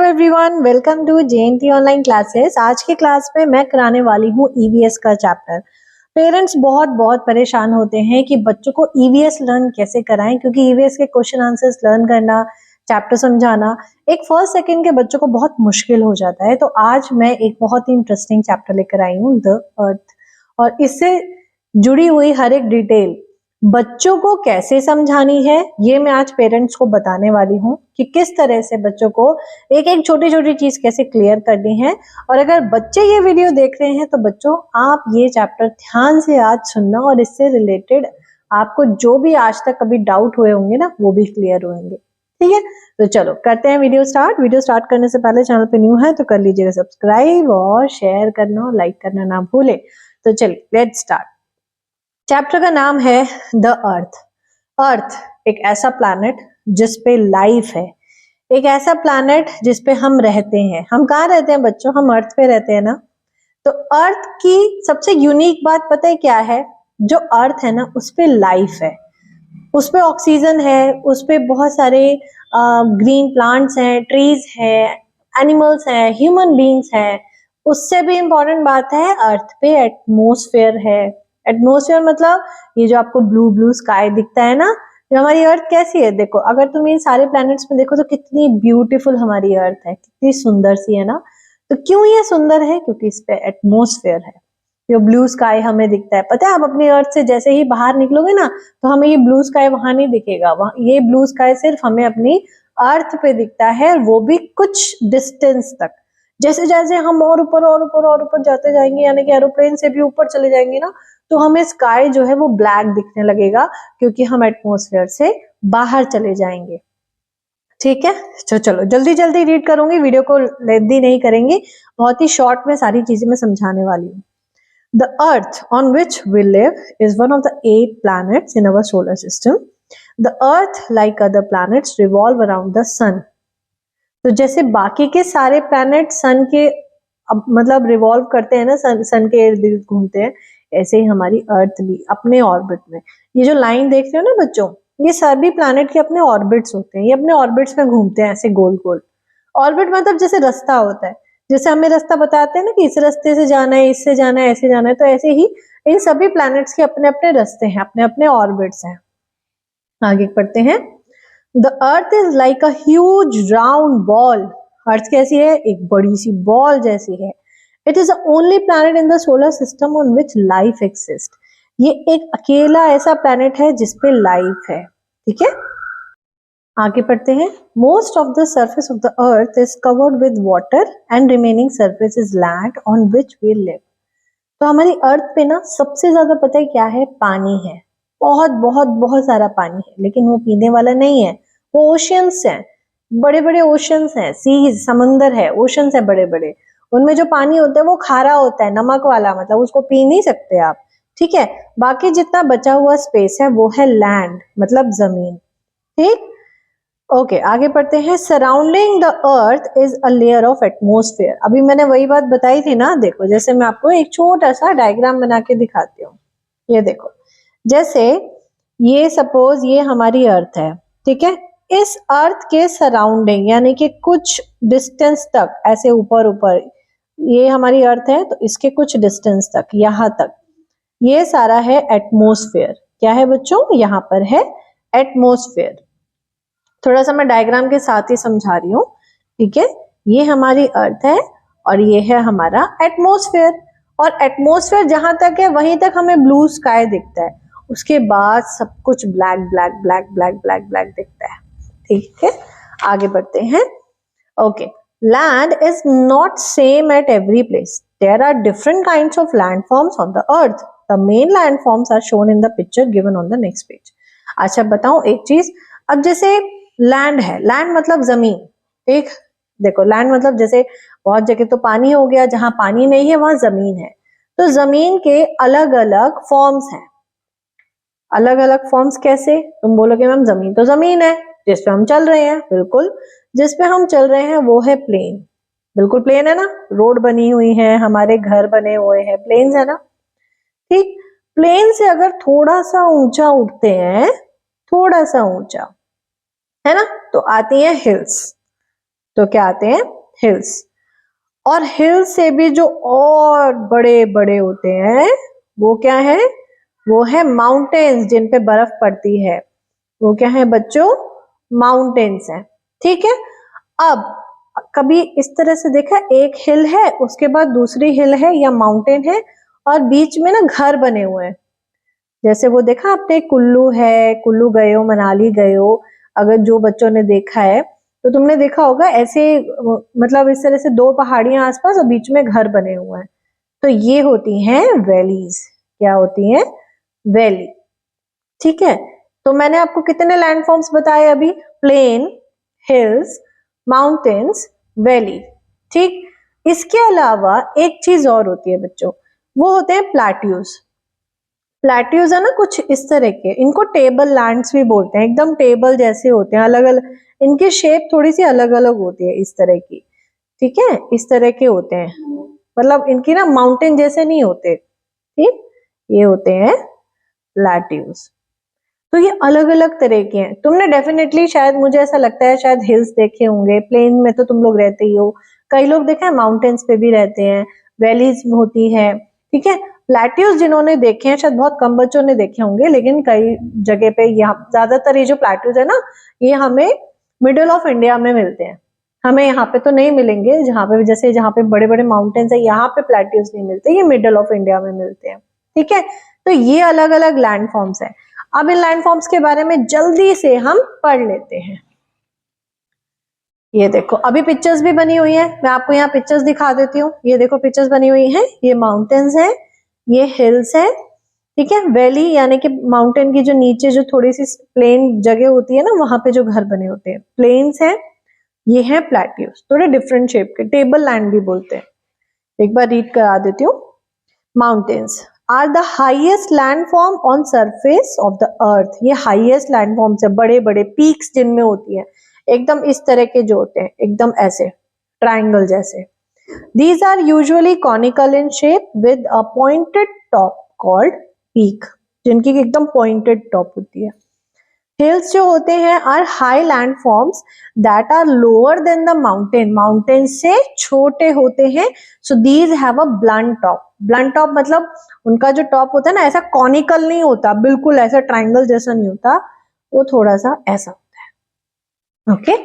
Everyone, welcome to JNT online classes. आज की class में मैं कराने वाली हूँ EVS का चैप्टर। पेरेंट्स बहुत परेशान होते हैं कि बच्चों को EVS लर्न कैसे कराएं, क्योंकि EVS के क्वेश्चन आंसर्स लर्न करना, चैप्टर समझाना एक फर्स्ट सेकंड के बच्चों को बहुत मुश्किल हो जाता है। तो आज मैं एक बहुत ही इंटरेस्टिंग चैप्टर लेकर आई हूँ, द अर्थ, और इससे जुड़ी हुई हर एक डिटेल बच्चों को कैसे समझानी है, ये मैं आज पेरेंट्स को बताने वाली हूँ कि किस तरह से बच्चों को एक एक छोटी छोटी चीज कैसे क्लियर करनी है। और अगर बच्चे ये वीडियो देख रहे हैं तो बच्चों आप ये चैप्टर ध्यान से आज सुनना, और इससे रिलेटेड आपको जो भी आज तक कभी डाउट हुए होंगे ना, वो भी क्लियर होंगे। ठीक है, तो चलो करते हैं वीडियो स्टार्ट। वीडियो स्टार्ट करने से पहले चैनल पे न्यू है तो कर लीजिएगा सब्सक्राइब, और शेयर करना और लाइक करना ना भूले। तो चलिए लेट्स स्टार्ट। चैप्टर का नाम है द अर्थ। अर्थ एक ऐसा प्लैनेट जिसपे लाइफ है, एक ऐसा प्लैनेट जिसपे हम रहते हैं। हम कहाँ रहते हैं बच्चों? हम अर्थ पे रहते हैं ना। तो अर्थ की सबसे यूनिक बात पता है क्या है? जो अर्थ है ना, उस पे लाइफ है, उस पे ऑक्सीजन है, उस पे बहुत सारे ग्रीन प्लांट्स हैं, ट्रीज हैं, एनिमल्स हैं, ह्यूमन बींग्स हैं। उससे भी इम्पोर्टेंट बात है, अर्थ पे एटमोसफेयर है। एटमोसफेयर मतलब ये जो आपको ब्लू ब्लू स्काई दिखता है ना, जो हमारी अर्थ कैसी है, देखो अगर तुम इन सारे प्लैनेट्स में देखो तो कितनी ब्यूटीफुल हमारी अर्थ है, कितनी सुंदर सी है ना। तो क्यों ये सुंदर है? क्योंकि इस पे एटमोसफेयर है। जो ब्लू स्काई हमें दिखता है, पता है आप अपनी अर्थ से जैसे ही बाहर निकलोगे ना, तो हमें ये ब्लू स्काई वहां नहीं दिखेगा। ये ब्लू स्काई सिर्फ हमें अपनी अर्थ पे दिखता है, वो भी कुछ डिस्टेंस तक। जैसे जैसे हम और ऊपर और ऊपर और ऊपर जाते जाएंगे, यानी कि एरोप्लेन से भी ऊपर चले जाएंगे ना, तो हमें स्काई जो है वो ब्लैक दिखने लगेगा, क्योंकि हम एटमॉस्फेयर से बाहर चले जाएंगे। ठीक है, तो चलो जल्दी जल्दी रीड करूंगी, वीडियो को लेंथी नहीं करेंगे, बहुत ही शॉर्ट में सारी चीजें मैं समझाने वाली हूँ। The Earth on which we live is one of the 8 planets in our solar system. The Earth, like other planets, revolve around the sun. तो जैसे बाकी के सारे प्लैनेट सन के मतलब रिवॉल्व करते हैं ना, सन के इर्द गिर्द घूमते हैं, ऐसे ही हमारी अर्थ भी अपने ऑर्बिट में। ये जो लाइन देख रहे हो ना बच्चों, ये सभी प्लैनेट के अपने ऑर्बिट्स होते हैं, ये अपने ऑर्बिट्स में घूमते हैं ऐसे गोल गोल। ऑर्बिट मतलब जैसे रास्ता होता है, जैसे हमें रास्ता बताते हैं ना कि इस रास्ते से जाना है, इससे जाना है, ऐसे जाना है, तो ऐसे ही इन सभी प्लैनेट्स के अपने अपने रास्ते हैं, अपने अपने ऑर्बिट्स हैं। आगे पढ़ते हैं। The earth is like a huge round ball. Earth कैसी है? एक बड़ी सी बॉल जैसी है। It is the only planet in the solar system on which life exist. ये एक अकेला ऐसा प्लैनेट है जिसपे लाइफ है। ठीक है, आगे पढ़ते हैं। Most of the surface of the earth is covered with water and remaining surface is land on which we live. तो हमारी अर्थ पे ना सबसे ज्यादा पता है क्या है? पानी है। बहुत बहुत बहुत सारा पानी है, लेकिन वो पीने वाला नहीं है, वो ओशियंस हैं, बड़े बड़े ओशियंस हैं, सीज, समंदर है, ओशियंस है बड़े बड़े। उनमें जो पानी होता है वो खारा होता है, नमक वाला, मतलब उसको पी नहीं सकते आप। ठीक है, बाकी जितना बचा हुआ स्पेस है वो है लैंड, मतलब जमीन। ठीक, ओके आगे पढ़ते हैं। Surrounding the earth is a layer of atmosphere. अभी मैंने वही बात बताई थी ना, देखो जैसे मैं आपको एक छोटा सा डायग्राम बना के दिखाती हूँ। ये देखो, जैसे ये सपोज ये हमारी अर्थ है, ठीक है, इस अर्थ के सराउंडिंग यानी कि कुछ डिस्टेंस तक, ऐसे ऊपर ऊपर ये हमारी अर्थ है, तो इसके कुछ डिस्टेंस तक, यहाँ तक, ये सारा है एटमोसफेयर। क्या है बच्चों? यहाँ पर है एटमोसफेयर। थोड़ा सा मैं डायग्राम के साथ ही समझा रही हूँ। ठीक है, ये हमारी अर्थ है और ये है हमारा एटमॉस्फेयर, और एटमॉस्फेयर जहां तक है वहीं तक हमें ब्लू स्काई दिखता है, उसके बाद सब कुछ black black black black black black दिखता है। ठीक है, आगे बढ़ते हैं। Okay, land is not same at every place. There are different kinds of landforms on the earth. The main landforms are shown in the picture given on the next page. अच्छा बताऊं एक चीज, अब जैसे लैंड है, land मतलब जमीन। ठीक, देखो लैंड मतलब जैसे बहुत जगह तो पानी हो गया, जहां पानी नहीं है वहां जमीन है। तो जमीन के अलग अलग फॉर्म्स हैं। अलग अलग फॉर्म्स कैसे? तुम बोलोगे मैम जमीन तो जमीन है जिसपे हम चल रहे हैं, बिल्कुल, जिसपे हम चल रहे हैं वो है प्लेन। बिल्कुल प्लेन है ना, रोड बनी हुई है, हमारे घर बने हुए हैं, प्लेन्स है ना। ठीक, प्लेन से अगर थोड़ा सा ऊंचा उठते हैं, थोड़ा सा ऊंचा, है ना, तो आती हैं हिल्स। तो क्या आते हैं? हिल्स। और हिल्स से भी जो और बड़े बड़े होते हैं वो क्या है, वो है माउंटेन्स जिन पे बर्फ पड़ती है, वो क्या है बच्चों, माउंटेन्स है। ठीक है, अब कभी इस तरह से देखा, एक हिल है उसके बाद दूसरी हिल है या माउंटेन है और बीच में ना घर बने हुए हैं, जैसे वो देखा आपने कुल्लू है, कुल्लू गए हो, मनाली गए हो, अगर जो बच्चों ने देखा है तो तुमने देखा होगा ऐसे, मतलब इस तरह से दो पहाड़ियां आसपास और बीच में घर बने हुए हैं, तो ये होती हैं वैलीज। क्या होती हैं, वैली। ठीक है, तो मैंने आपको कितने लैंडफॉर्म्स बताए अभी, प्लेन, हिल्स, माउंटेन्स, वैली। ठीक, इसके अलावा एक चीज और होती है बच्चों, वो होते हैं प्लेट्यूज। प्लेट्यूज है ना कुछ इस तरह के, इनको टेबल लैंड्स भी बोलते हैं, एकदम टेबल जैसे होते हैं, अलग अलग इनकी शेप थोड़ी सी अलग अलग होती है इस तरह की। ठीक है, इस तरह के होते हैं, मतलब इनकी ना माउंटेन जैसे नहीं होते। ठीक, ये होते हैं प्लेट्यूज। तो ये अलग अलग तरह के हैं। तुमने डेफिनेटली, शायद मुझे ऐसा लगता है, शायद हिल्स देखे होंगे, प्लेन में तो तुम लोग रहते ही हो, कई लोग देखे हैं माउंटेन्स पे भी रहते हैं, वैलीज होती है। ठीक है, प्लेट्यूज जिन्होंने देखे हैं, शायद बहुत कम बच्चों ने देखे होंगे, लेकिन कई जगह पे, यहाँ ज्यादातर ये जो प्लेट्यूज है ना, ये हमें मिडल ऑफ इंडिया में मिलते हैं। हमें यहाँ पे तो नहीं मिलेंगे, जहाँ पे जैसे जहाँ पे बड़े बड़े माउंटेन्स है यहाँ पे प्लेट्यूज नहीं मिलते, ये मिडल ऑफ इंडिया में मिलते हैं। ठीक है, तो ये अलग अलग लैंड फॉर्म्स है। अब इन लैंडफॉर्म्स के बारे में जल्दी से हम पढ़ लेते हैं। ये देखो, अभी पिक्चर्स भी बनी हुई है, मैं आपको यहाँ पिक्चर्स दिखा देती हूँ। ये देखो पिक्चर्स बनी हुई है, ये माउंटेन्स है, ये हिल्स है। ठीक है, वैली यानी कि माउंटेन की जो नीचे जो थोड़ी सी प्लेन जगह होती है ना, वहां पे जो घर बने होते हैं, प्लेन्स है। ये है प्लेट्यूज, थोड़े डिफरेंट शेप के, टेबल लैंड भी बोलते हैं। एक बार रीड करा देती हूँ। Mountains are the highest landform on surface of the earth। ये highest landforms है, बड़े बड़े peaks जिनमें होती है, एकदम इस तरह के जो होते हैं, एकदम ऐसे ट्रायंगल जैसे। These are usually conical in shape with a pointed top called peak, जिनकी एकदम pointed top होती है। हिल्स जो होते हैं are high land forms that are lower than the mountain, mountain से छोटे होते हैं। So these have a blunt top. Blunt top मतलब उनका जो टॉप होता है ना, ऐसा कॉनिकल नहीं होता, बिल्कुल ऐसा ट्राइंगल जैसा नहीं होता, वो थोड़ा सा ऐसा होता है। Okay,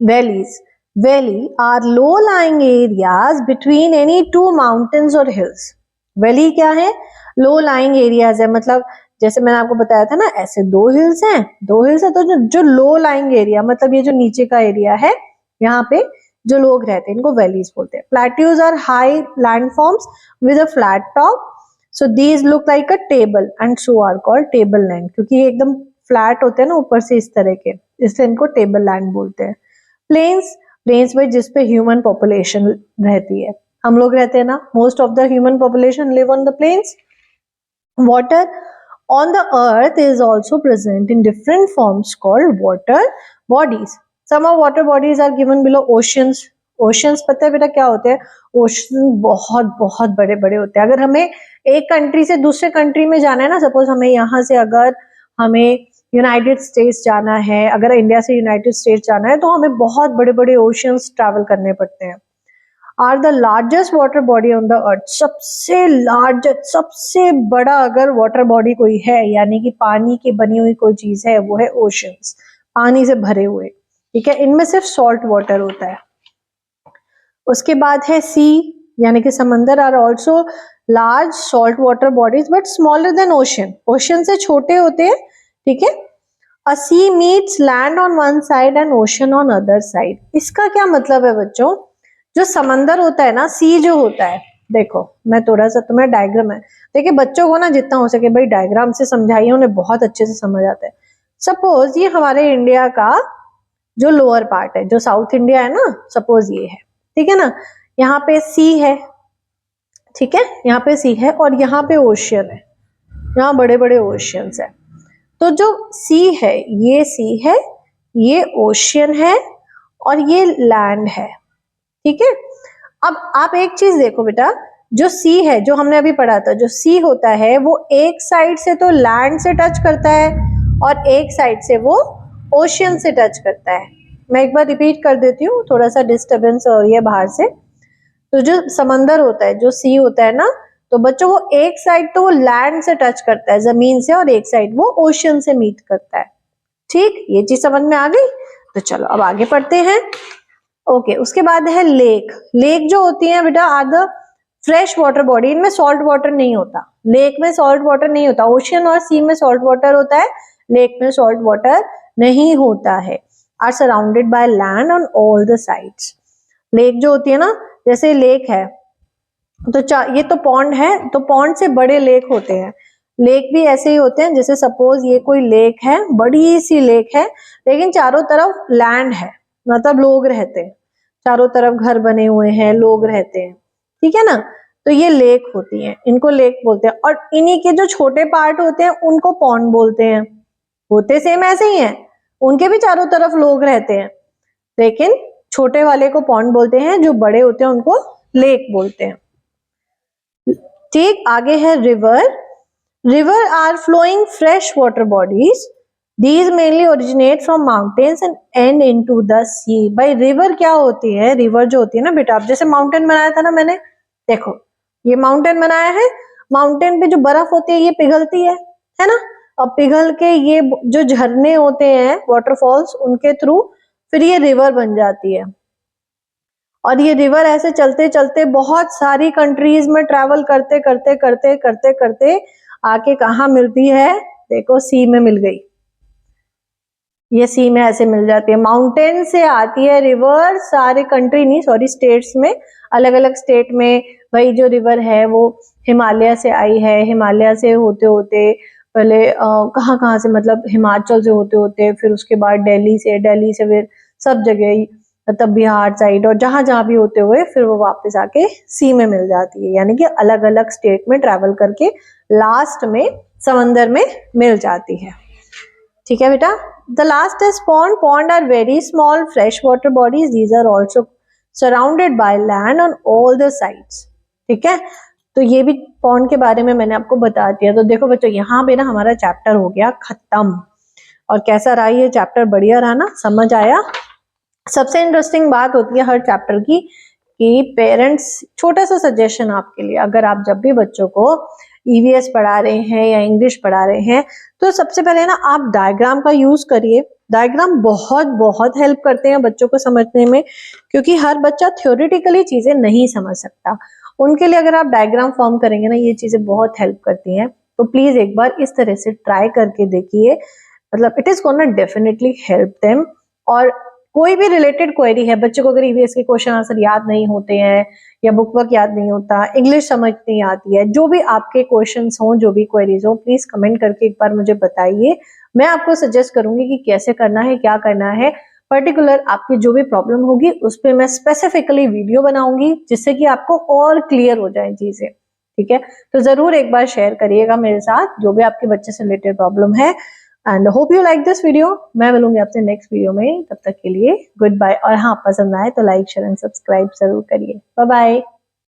valleys, valley are low lying areas between any two mountains और हिल्स। वैली क्या है, लो लाइंग एरियाज है, मतलब जैसे मैंने आपको बताया था ना, ऐसे दो हिल्स हैं, दो हिल्स है, तो जो लो लाइंग एरिया, मतलब ये जो नीचे का एरिया है, यहाँ पे जो लोग रहते हैं इनको वैलीज बोलते हैं। Plateaus are high landforms with a flat top, so these look like a table and so are called table land, क्योंकि ये एकदम फ्लैट होते हैं ना ऊपर से इस तरह के, इसलिए इनको टेबल लैंड बोलते हैं। प्लेन्स, प्लेन्स में जिसपे ह्यूमन पॉपुलेशन रहती है, हम लोग रहते हैं ना, most of the human population live on the plains. Water on the earth is also present in different forms called water bodies. Some of water bodies are given below oceans. Oceans पता है बेटा क्या होते हैं, ocean बहुत बहुत बड़े बड़े होते हैं। अगर हमें एक कंट्री से दूसरे कंट्री में जाना है ना, सपोज हमें यहाँ से अगर हमें यूनाइटेड स्टेट्स जाना है, अगर इंडिया से यूनाइटेड स्टेट्स जाना है, तो हमें बहुत बड़े बड़े ओशियंस ट्रैवल करने पड़ते हैं। Are the largest water body on the earth, सबसे लार्जेस्ट, सबसे बड़ा अगर वाटर बॉडी कोई है, यानी कि पानी की बनी हुई कोई चीज है, वो है ओशंस, पानी से भरे हुए। ठीक है, इनमें सिर्फ सॉल्ट वाटर होता है। उसके बाद है सी, यानी कि समंदर, are also large salt water bodies but smaller than ocean, ocean से छोटे होते हैं। ठीक है, a sea meets land on one side and ocean on other side. इसका क्या मतलब है बच्चों, जो समंदर होता है ना, सी जो होता है, देखो मैं थोड़ा सा तुम्हें डायग्राम है, देखिए बच्चों को ना जितना हो सके भाई डायग्राम से समझाइए, उन्हें बहुत अच्छे से समझ आता है। सपोज ये हमारे इंडिया का जो लोअर पार्ट है, जो साउथ इंडिया है ना, सपोज ये है, ठीक है ना, यहाँ पे सी है, ठीक है, यहाँ पे सी है और यहाँ पे ओशियन है, यहाँ बड़े बड़े ओशियंस है। तो जो सी है, ये सी है, ये ओशियन है और ये लैंड है। ठीक है, अब आप एक चीज देखो बेटा, जो सी है, जो हमने अभी पढ़ा था, जो सी होता है वो एक साइड से तो लैंड से टच करता है और एक साइड से वो ओशियन से टच करता है। मैं एक बार रिपीट कर देती हूँ, थोड़ा सा डिस्टरबेंस हो रही है बाहर से। तो जो समंदर होता है, जो सी होता है ना, तो बच्चों को एक साइड तो वो लैंड से टच करता है, जमीन से, और एक साइड वो ओशियन से मीट करता है। ठीक, ये चीज समझ में आ गई। तो चलो अब आगे पढ़ते हैं। ओके, उसके बाद है लेक। लेक जो होती है बेटा are the fresh water body, इनमें सॉल्ट वाटर नहीं होता। लेक में सॉल्ट वाटर नहीं होता, ओशियन और सी में सॉल्ट वाटर होता है, लेक में सॉल्ट वाटर नहीं होता है। Are surrounded by land on all the sides. Lake जो होती है ना, जैसे लेक है तो ये तो पॉन्ड है, तो पॉन्ड से बड़े लेक होते हैं। लेक भी ऐसे ही होते हैं, जैसे सपोज ये कोई लेक है, बड़ी सी लेक है, लेकिन चारों तरफ लैंड है, मतलब लोग रहते हैं, चारों तरफ घर बने हुए हैं, लोग रहते हैं, ठीक है ना। तो ये लेक होती है, इनको लेक बोलते हैं। और इन्हीं के जो छोटे पार्ट होते हैं उनको पॉन्ड बोलते हैं। होते सेम ऐसे ही हैं, उनके भी चारों तरफ लोग रहते हैं, लेकिन छोटे वाले को पॉन्ड बोलते हैं, जो बड़े होते हैं उनको लेक बोलते हैं। ठीक, आगे है river. River are flowing fresh water bodies, these mainly originate from mountains and end into the sea. भाई रिवर क्या होती है, रिवर जो होती है ना बेटा, अब जैसे माउंटेन बनाया था ना मैंने, देखो ये माउंटेन बनाया है, माउंटेन पे जो बर्फ होती है ये पिघलती है ना। अब पिघल के ये जो झरने होते हैं, वाटरफॉल्स, उनके थ्रू फिर ये रिवर बन जाती है। और ये रिवर ऐसे चलते चलते बहुत सारी कंट्रीज में ट्रैवल करते करते करते करते करते आके कहाँ मिलती है, देखो सी में मिल गई। ये सी में ऐसे मिल जाती है, माउंटेन से आती है रिवर, सारे कंट्री नहीं सॉरी स्टेट्स में, अलग अलग स्टेट में वही जो रिवर है वो हिमालय से आई है, हिमालय से होते होते पहले कहाँ कहाँ से, मतलब हिमाचल से होते होते, फिर उसके बाद दिल्ली से फिर सब जगह, मतलब बिहार साइड और जहां जहां भी होते हुए फिर वो वापस आके सी में मिल जाती है। यानी कि अलग अलग स्टेट में ट्रैवल करके लास्ट में समंदर में मिल जाती है। ठीक है बेटा। The last is pond. Pond are very small fresh water bodies, these are also surrounded by land on all the sides. ठीक है, तो ये भी पॉन्ड के बारे में मैंने आपको बता दिया। तो देखो बच्चों, यहाँ पे ना हमारा चैप्टर हो गया खत्म। और कैसा रहा ये चैप्टर, बढ़िया रहा ना, समझ आया। सबसे इंटरेस्टिंग बात होती है हर चैप्टर की कि पेरेंट्स, छोटा सा सजेशन आपके लिए, अगर आप जब भी बच्चों को ईवीएस पढ़ा रहे हैं या इंग्लिश पढ़ा रहे हैं, तो सबसे पहले ना आप डायग्राम का यूज करिए। डायग्राम बहुत बहुत हेल्प करते हैं बच्चों को समझने में, क्योंकि हर बच्चा थ्योरेटिकली चीजें नहीं समझ सकता। उनके लिए अगर आप डायग्राम फॉर्म करेंगे ना, ये चीजें बहुत हेल्प करती हैं। तो प्लीज एक बार इस तरह से ट्राई करके देखिए, मतलब it is gonna definitely help them. और कोई भी रिलेटेड क्वेरी है, बच्चों को अगर ईवीएस के क्वेश्चन आंसर याद नहीं होते हैं या बुक वर्क याद नहीं होता, इंग्लिश समझ नहीं आती है, जो भी आपके क्वेश्चंस हो, जो भी क्वेरीज हो, प्लीज कमेंट करके एक बार मुझे बताइए। मैं आपको सजेस्ट करूंगी कि कैसे करना है, क्या करना है। पर्टिकुलर आपकी जो भी प्रॉब्लम होगी उस पर मैं स्पेसिफिकली वीडियो बनाऊंगी, जिससे कि आपको और क्लियर हो जाए चीजें। ठीक है, तो जरूर एक बार शेयर करिएगा मेरे साथ जो भी आपके बच्चे से रिलेटेड प्रॉब्लम है। And hope you like this video. मैं मिलूंगी आपसे नेक्स्ट वीडियो में, तब तक के लिए गुड बाय। और हाँ, पसंद आए तो लाइक शेयर एंड सब्सक्राइब जरूर करिए। Bye bye.